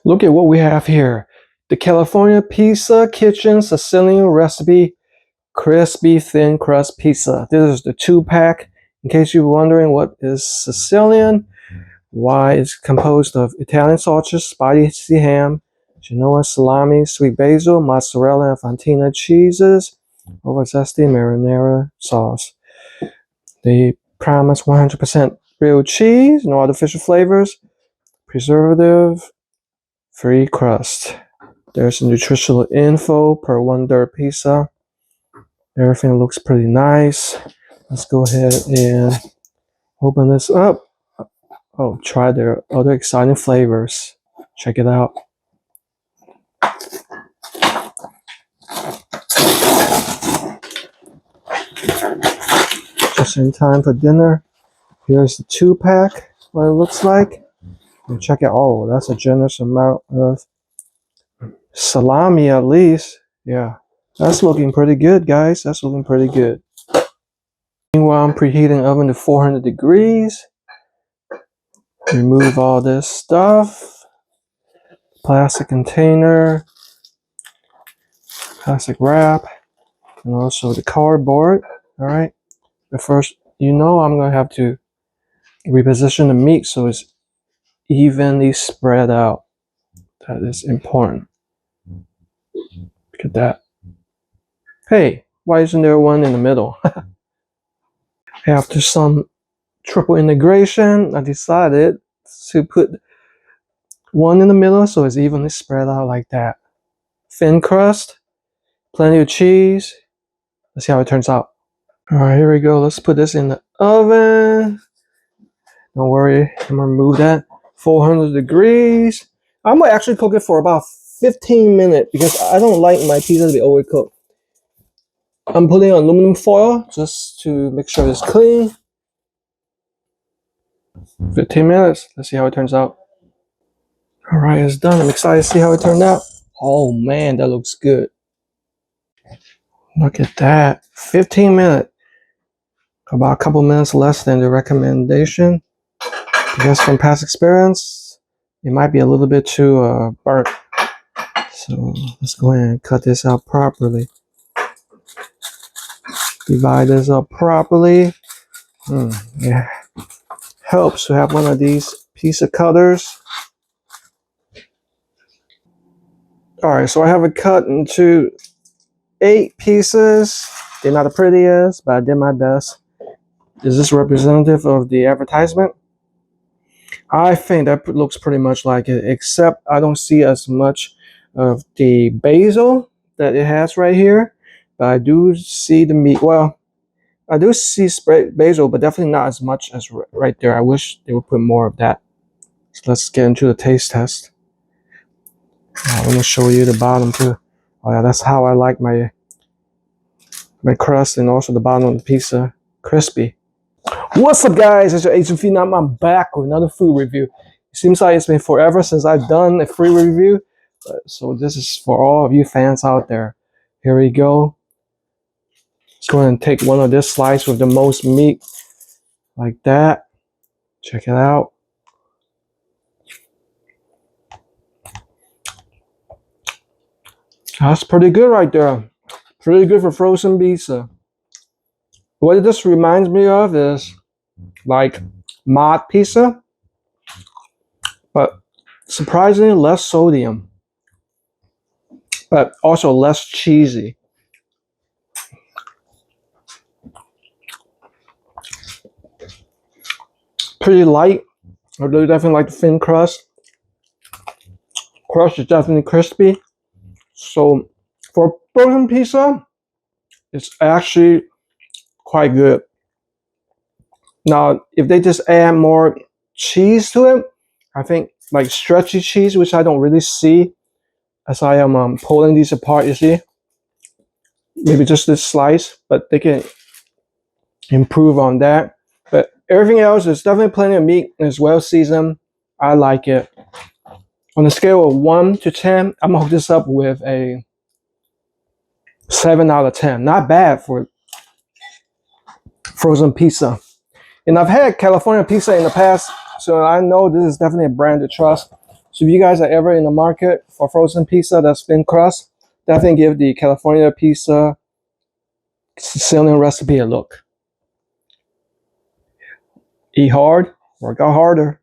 Look at what we have here. The California Pizza Kitchen Sicilian recipe crispy thin crust pizza. This is the 2-pack. In case you're wondering what is Sicilian, why it's composed of Italian sausage, spicy ham, Genoa salami, sweet basil, mozzarella, and fontina cheeses over zesty marinara sauce. They promise 100% real cheese, no artificial flavors, preservative-free crust. There's nutritional info per 1/3 pizza. Everything looks pretty nice. Let's go ahead and open this up. Oh, try their other exciting flavors. Check it out. Just in time for dinner. Here's the 2-pack, what it looks like. And check it. Oh, that's a generous amount of salami at least. Yeah, that's looking pretty good, guys. That's looking pretty good. Meanwhile, I'm preheating the oven to 400 degrees. Remove all this stuff. Plastic container, plastic wrap, and also the cardboard. All right. But first, I'm going to have to reposition the meat so it's evenly spread out. That is important. Look at that. Hey, why isn't there one in the middle? After some triple integration, I decided to put one in the middle so it's evenly spread out like that. Thin crust, plenty of cheese. Let's see how it turns out. All right, here we go. Let's put this in the oven. Don't worry, I'm gonna remove that. 400 degrees. I'm gonna actually cook it for about 15 minutes because I don't like my pizza to be overcooked. I'm putting on aluminum foil just to make sure it's clean. 15 minutes. Let's see how it turns out. All right, it's done. I'm excited to see how it turned out. Oh man, that looks good. Look at that. 15 minutes. About a couple minutes less than the recommendation. Because from past experience, it might be a little bit too burnt. So let's go ahead and cut this out properly. Divide this up properly. Yeah. Helps to have one of these pizza cutters. Alright, so I have it cut into 8 pieces. They're not the prettiest, but I did my best. Is this representative of the advertisement? I think that looks pretty much like it, except I don't see as much of the basil that it has right here. But I do see the meat. Well, I do see basil, but definitely not as much as right there. I wish they would put more of that. So let's get into the taste test. Let me show you the bottom too. Oh yeah, that's how I like my crust and also the bottom of the pizza crispy. What's up, guys? It's your Asian Phenom. I'm back with another food review. It seems like it's been forever since I've done a free review, so this is for all of you fans out there. Here we go. Let's go ahead and take one of this slice with the most meat, like that. Check it out. That's pretty good right there. Pretty good for frozen pizza. What this reminds me of is like mod pizza, but surprisingly less sodium, but also less cheesy. Pretty light. I really definitely like the thin crust. Crust is definitely crispy. So for frozen pizza, it's actually quite good. Now, if they just add more cheese to it, I think like stretchy cheese, which I don't really see as I am pulling these apart, you see? Maybe just this slice, but they can improve on that. But everything else, there's definitely plenty of meat and it's well seasoned. I like it. On a scale of 1 to 10, I'm gonna hook this up with a 7 out of 10. Not bad for frozen pizza. And I've had California pizza in the past, so I know this is definitely a brand to trust. So if you guys are ever in the market for frozen pizza that's been crust, definitely give the California pizza Sicilian recipe a look. Eat hard, work out harder.